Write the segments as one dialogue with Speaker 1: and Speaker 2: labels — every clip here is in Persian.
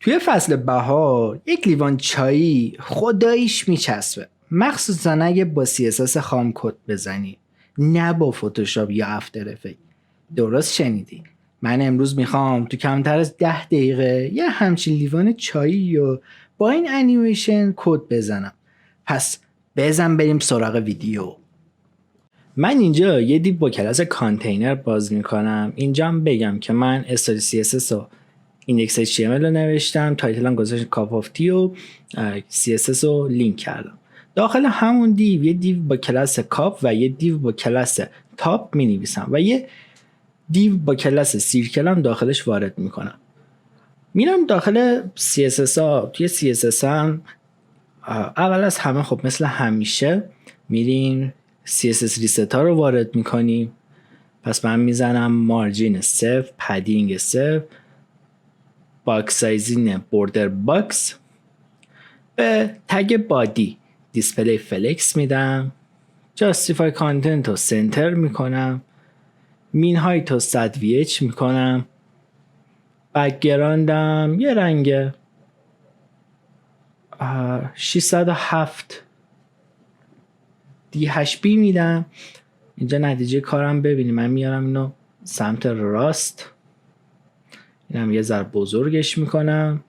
Speaker 1: توی فصل بهار یک لیوان چایی خداییش میچسبه، مخصوصا اگه با CSS خام کد بزنی، نه با فتوشاپ یا افتر افکت. درست شنیدی؟ من امروز میخوام تو کمتر از 10 دقیقه یه همچین لیوان چایی رو با این انیمیشن کد بزنم. پس بزن بریم سراغ ویدیو. من اینجا یه دیو با کلاس کانتینر باز میکنم. اینجا هم بگم که من استوری CSS و ایندکس HTML رو نوشتم، تایتلم گذاشتم کاپ آف تی و CSS رو لینک کردم. داخل همون دیو یه دیو با کلاس کاپ و یه دیو با کلاس تاپ می نویسم و یه دیو با کلاس سیرکل هم داخلش وارد میکنم. میرم داخل CSS ها. توی CSS هم اول از همه خب مثل همیشه میریم CSS ریست ها رو وارد میکنیم. پس من میزنم مارجین 0، پدینگ 0، باکس سایزینگ بوردر باکس، به تگ بادی دیسپلی فلکس میدم، جاستیفای کانتنت رو سنتر میکنم، مین هایت رو 100 VH میکنم، بکگراندم یه رنگ 607 DHB میدم. اینجا نتیجه کارم ببینیم. من میارم اینو سمت راست، اینم یه ذره بزرگش میکنم.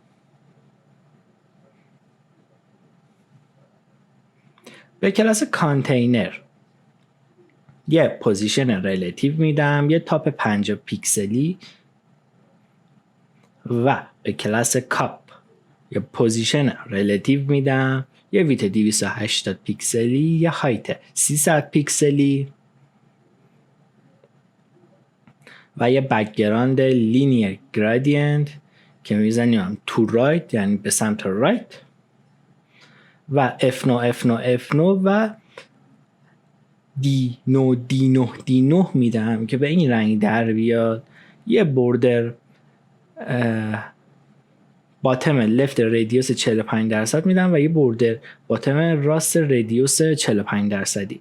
Speaker 1: به کلاس کانتینر یه پوزیشن ریلیتیو میدم، یه تاپ 50 پیکسلی، و به کلاس کاپ یه پوزیشن ریلیتیو میدم، یه ویت 280 پیکسلی، یه هایت 300 پیکسلی و یه بکگراند لینیر گرادینت که میزنیم تو رایت، یعنی به سمت رایت، و F9 و D9 میدم که به این رنگ در بیاد. یه بوردر باتم لفت رادیوس 45% میدم و یه بوردر باتم راست رادیوس 45%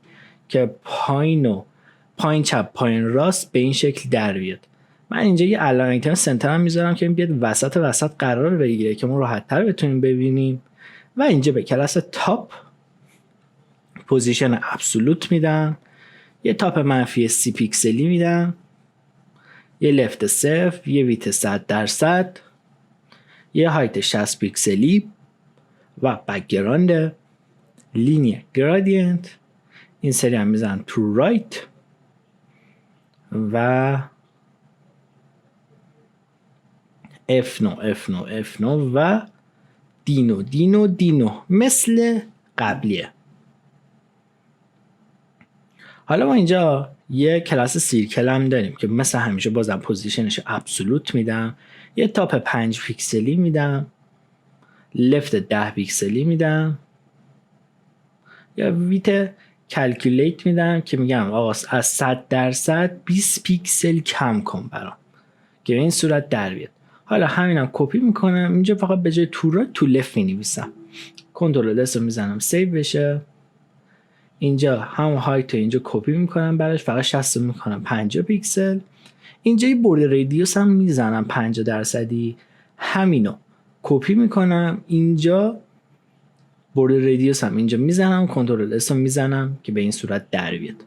Speaker 1: که پایین چپ پایین راست به این شکل در بیاد. من اینجا یه الاین سنتر هم میذارم که این بیاد وسط قرار بگیره که ما راحت تر بتونیم ببینیم. و اینجا به کلاس تاپ پوزیشن ابسولوت میدم، یه تاپ منفی 30 پیکسلی میدم، یه لفت 0، یه ویت 100%، یه هایت 60 پیکسلی و بکگراند لینیر گرادینت. این سری هم میزنم تو رایت و F9 و D9 مثل قبلیه. حالا ما اینجا یه کلاس سیرکل هم داریم که مثل همیشه بازم پوزیشنش ابسولوت میدم، یه تاپ 5 پیکسلی میدم، لفت 10 پیکسلی میدم، یا ویت کلکولیت میدم که میگم آقا از 100% 20 پیکسل کم کن برام که به این صورت در بیاد. حالا همینم کپی میکنم، اینجا فقط به جای تو لفت مینویسم، کنترل اس رو میزنم سیو بشه. اینجا همون هایت رو اینجا کپی میکنم براش، فقط 60 رو میکنم 50 پیکسل. اینجا یه بورد رادیوس هم میزنم 50%، همینو کپی میکنم، اینجا بورد رادیوس هم اینجا میزنم، کنترل اس رو میزنم که به این صورت در بیاد.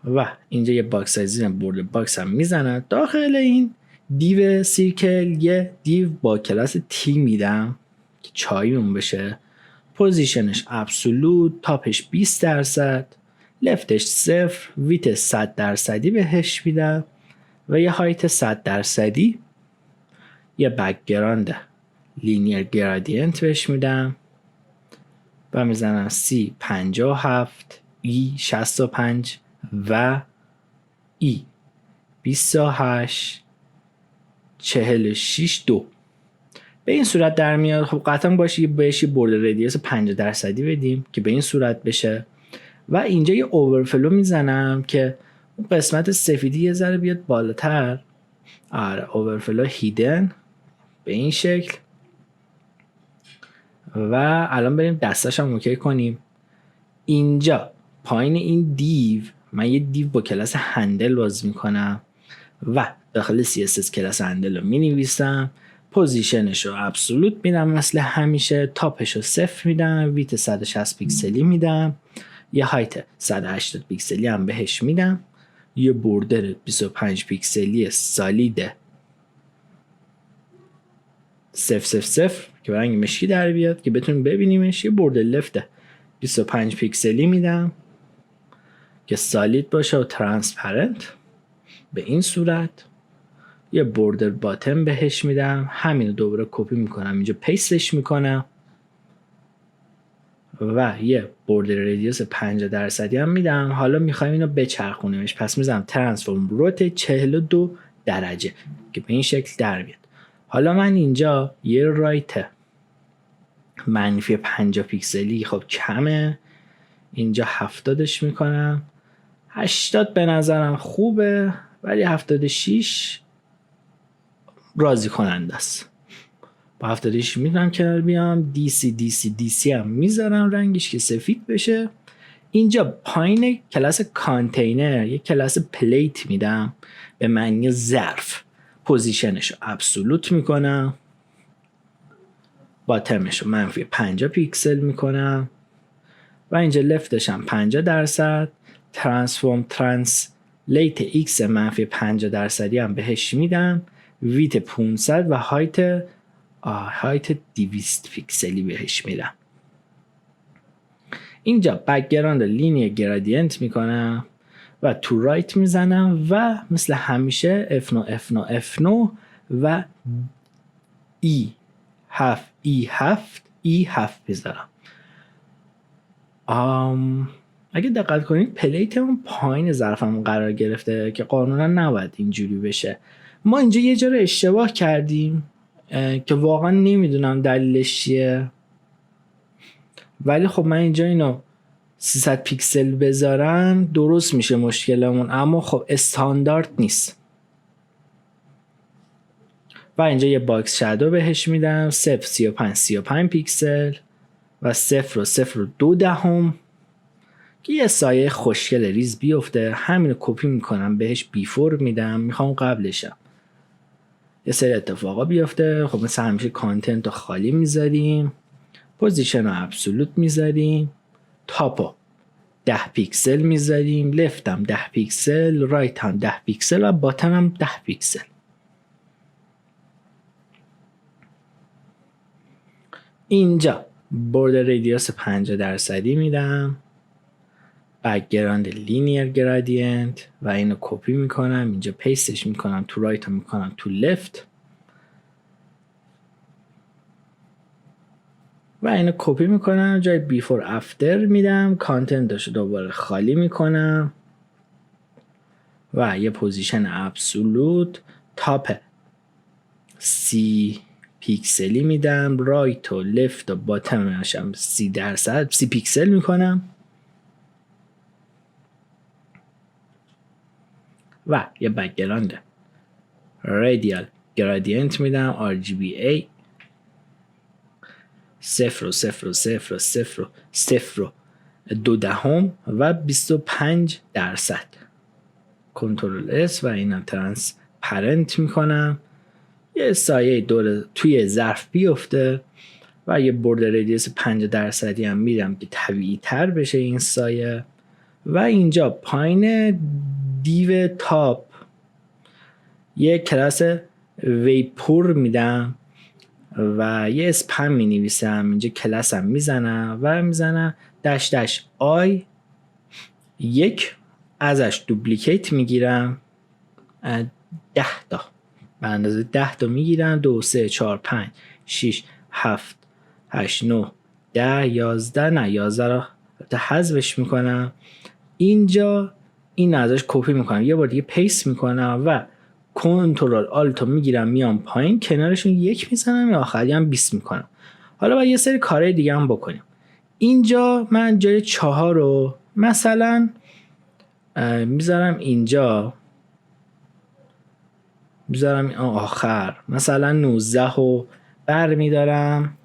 Speaker 1: و اینجا یه باکس سایزینگ بورد باکس هم میزنم. داخل این دیو سیرکل یه دیو با کلاس تی میدم که چایمون بشه، پوزیشنش ابسولوت، تاپش 20%، لفتش 0، ویت 100% بهش میدم و یه هایت 100%، یه بکگراند لینیر گرادینت بهش میدم و میزنم C57، E65 و E28 46.2 به این صورت در میاد. خب قطعا باشه بهش یه بورد رادیوس 50% بدیم که به این صورت بشه. و اینجا یه اوورفلو میزنم که اون قسمت سفیدی یه ذره بیاد بالاتر. اوورفلو هیدن به این شکل. و الان بریم دستاش هم اوکی کنیم. اینجا پایین این دیو من یه دیو با کلاس هندل باز میکنم و داخل CSS کلاس هندل رو می نویسم، پوزیشنش رو ابسولوت میدم مثل همیشه، تاپش رو 0 میدم، ویت 160 پیکسلی میدم، یه هایت 180 پیکسلی هم بهش میدم، یه بوردر 25 پیکسلی سالید 000 که رنگ مشکی در بیاد که بتونیم ببینیمش، یه بوردر لفت 25 پیکسلی میدم که سالید باشه و ترانسپرنت به این صورت. یه بوردر باتم بهش میدم، همینو دوباره کپی میکنم اینجا پیستش میکنم و یه بوردر ریدیوس 50% هم میدم. حالا میخوایم اینو بچرخونیمش، پس میزنم ترانسفورم روت 42 درجه که به این شکل در بیاد. حالا من اینجا یه رایت منفی 50 پیکسلی خب کمه، اینجا 70ش میکنم، 80 به نظرم خوبه ولی 76 راضی کننده است. با 76 میتونم کنار بیام، DC هم میذارم رنگش که سفید بشه. اینجا پایین کلاس کانتینر یه کلاس پلیت میدم به معنی ظرف، پوزیشنش رو ابسولوت میکنم، باتمش رو منفی 50 پیکسل میکنم و اینجا لفتش هم 50%، ترانسفورم ترنسلیت ایکس منفی 50% هم بهش میدم، ویت 500 و هایت 200 پیکسلی بهش میدم. اینجا بک‌گراند لینیر گرادینت میکنم و تو رایت میزنم و مثل همیشه F9 و E7 میذارم. اگه دقت کنید پلیتمون پایین ظرفمون قرار گرفته که قانونا نباید اینجوری بشه. ما اینجا یه جا رو اشتباه کردیم که واقعا نمیدونم دلیلش چیه، ولی خب من اینجا اینو 300 پیکسل بذارم درست میشه مشکلمون، اما خب استاندارد نیست. و اینجا یه باکس شادو بهش میدم 0.35 پیکسل و 0.02 که یه سایه خوشگل ریز بیفته. همینو کپی میکنم بهش بیفور میدم، میخوام قبلشم یه سری اتفاقا بیفته. خب مثل همیشه کانتنت رو خالی میذاریم، پوزیشن رو ابسولوت میذاریم، تاپو 10 پیکسل میذاریم، لفت هم 10 پیکسل، رایت هم 10 پیکسل و باتم هم 10 پیکسل. اینجا بوردر ریدیوس 50% میدم، بک‌گراند لینیر گرادینت و اینو کپی میکنم اینجا پیستش میکنم تو رایت هم میکنم تو لفت و اینو کپی میکنم جای بیفور افتر میدم، کانتنتشو دوباره خالی میکنم و یه پوزیشن ابسولوت، تاپ 30 پیکسلی میدم، رایت و لفت و باتمش هم 30 پیکسل میکنم و یه بک‌گراند رادیال گرادینت میدم RGBA 0.000.0.02 و 25%. کنترل S و اینا ترانسپرنت میکنم، یه سایه دور توی ظرف بیفته و یه بوردر ریدیوس 50% هم میدم که طبیعی تر بشه این سایه. و اینجا پایین دیو تاپ یه کلاس ویپور میدم و یه اسپم می نویسم اینجا، کلاس هم میزنم و میزنم داش آی 1 ازش دوپلیکیت میگیرم 10 تا به اندازه 10 تا میگیرم 2 3 4 5 6 7 8 9 10 11 نه 11 رو حذفش میکنم. اینجا این ازش کپی میکنم یه بار دیگه پیست میکنم و کنترل آلت میگیرم میام پایین کنارشون 1 میزنم یا آخری هم 20 میکنم. حالا باید یه سری کارهای دیگه هم بکنیم. اینجا من جای 4 رو مثلا میذارم اینجا، میذارم آخر مثلا 19 رو بر میدارم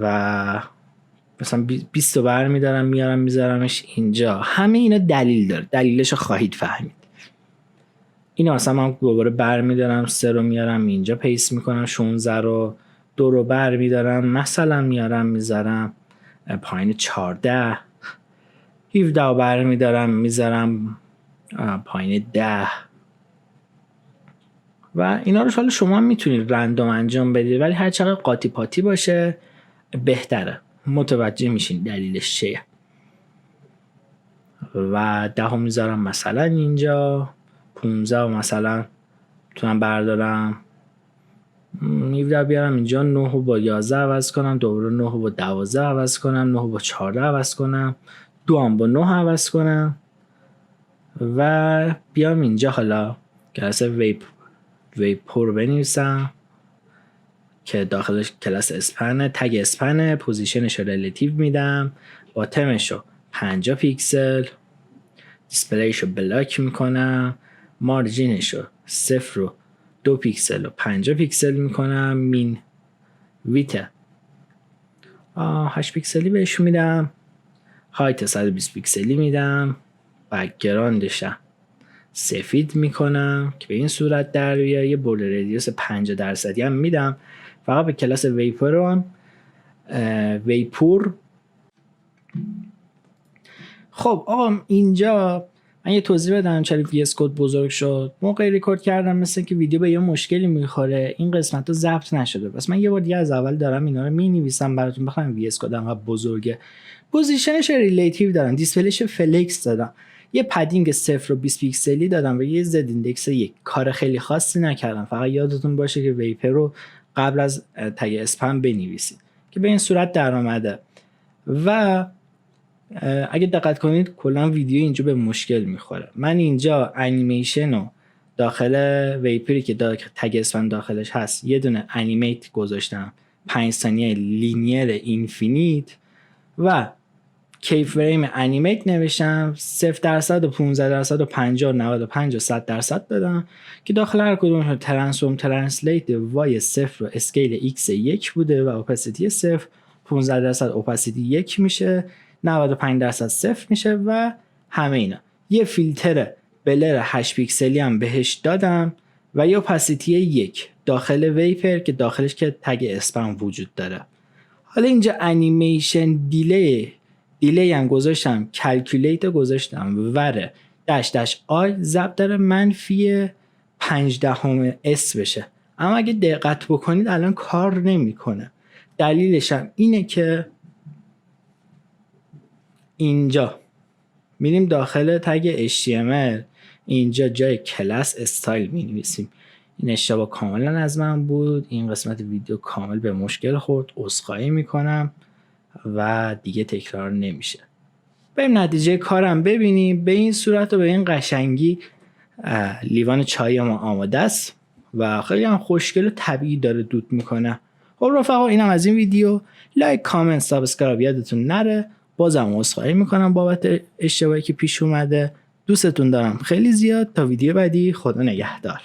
Speaker 1: و مثلا 20 رو بر میدارم میارم میذارمش اینجا. همه اینا دلیل داره، دلیلش رو خواهید فهمید. اینو مثلا من دوباره برمیدارم 3 رو میارم اینجا پیست میکنم، 16 رو 2 رو برمیدارم مثلا میارم میذارم پایین 14، 17 رو برمیدارم میذارم پایین 10 و اینا رو حالا شما میتونید رندوم انجام بدید، ولی هر چقدر قاطی پاتی باشه بهتره. متوجه میشین دلیلش چیه. و 10 رو میذارم مثلا اینجا، 15 رو مثلا میتونم بردارم 17 بیارم اینجا، 9 رو با 11 عوض کنم، دوباره 9 رو با 12 عوض کنم، 9 رو با 14 عوض کنم، 2 هم با 9 عوض کنم و بیام اینجا حالا کلاس ویپور بنویسم که داخلش کلاس اسپنه، تگ اسپنه، پوزیشنش رو ریلیتیو میدم، باتمش رو 50 پیکسل، دیسپلیش رو بلاک میکنم، مارجینش رو 0 و 2 پیکسل و 50 پیکسل میکنم، مین ویت 8 پیکسلی بهش میدم، هایت 120 پیکسلی میدم، بک‌گراندش سفید میکنم که به این صورت در بیاد. یه بورد ردیوس 50% هم میدم فقط به کلاس ویپور. خب آقا اینجا من یه توضیح بدم چرا VS کد بزرگ شد. موقع ریکورد کردم مثل که ویدیو به یه مشکلی میخوره، این قسمت رو ضبط نشده، بس من یه بار دیگه از اول دارم اینا رو مینویسم براتون بخوام. VS کد انقدر بزرگه، پوزیشنش ریلیتیو دادم، دیسپلیش فلکس دادم، یه پدینگ 0 و 20 پیکسلی دادم و یه زد ایندکس 1. کار خیلی خاصی نکردم، فقط یادتون باشه که ویپر رو قبل از تگ اسپم بنویسید که به این صورت در اومده. و اگه دقت کنید کلا ویدیو اینجا به مشکل میخوره. من اینجا انیمیشن رو داخل ویپری که تگ اسپم داخلش هست یه دونه انیمیت گذاشتم 5 ثانیه لینیر اینفینیت و کی فریم انیمیت نوشتم 0% و 15% و 50 95 و 100% دادم که داخل هر کدومش ترانسفورم ترنسلیت وای 0 و اسکیل x 1 بوده و اوپاسیتی 0، 15% اوپاسیتی 1 میشه، 95% 0 میشه و همه اینا. یه فیلتر بلر 8 پیکسلی هم بهش دادم و یه اوپاسیتی 1 داخل ویپر که داخلش که تگ اسپم وجود داره. حالا اینجا انیمیشن دیلی هم گذاشتم، کلکولیت گذاشتم ور داش آی ضرب در -15 اس بشه، اما اگه دقت بکنید الان کار نمیکنه. دلیلش هم اینه که اینجا میریم داخل تگ HTML، اینجا جای کلاس استایل مینویسیم. این اشتباه کاملا از من بود، این قسمت ویدیو کامل به مشکل خورد، عذرخواهی میکنم و دیگه تکرار نمیشه. بریم نتیجه کارم ببینیم. به این صورت و به این قشنگی لیوان چای ما آماده است و خیلی هم خوشگل و طبیعی داره دود میکنه. خب رفقا اینم از این ویدیو. لایک، کامنت، سابسکرایب یادتون نره. بازم عذرخواهی میکنم بابت اشتباهی که پیش اومده. دوستتون دارم خیلی زیاد. تا ویدیو بعدی، خدا نگهدار.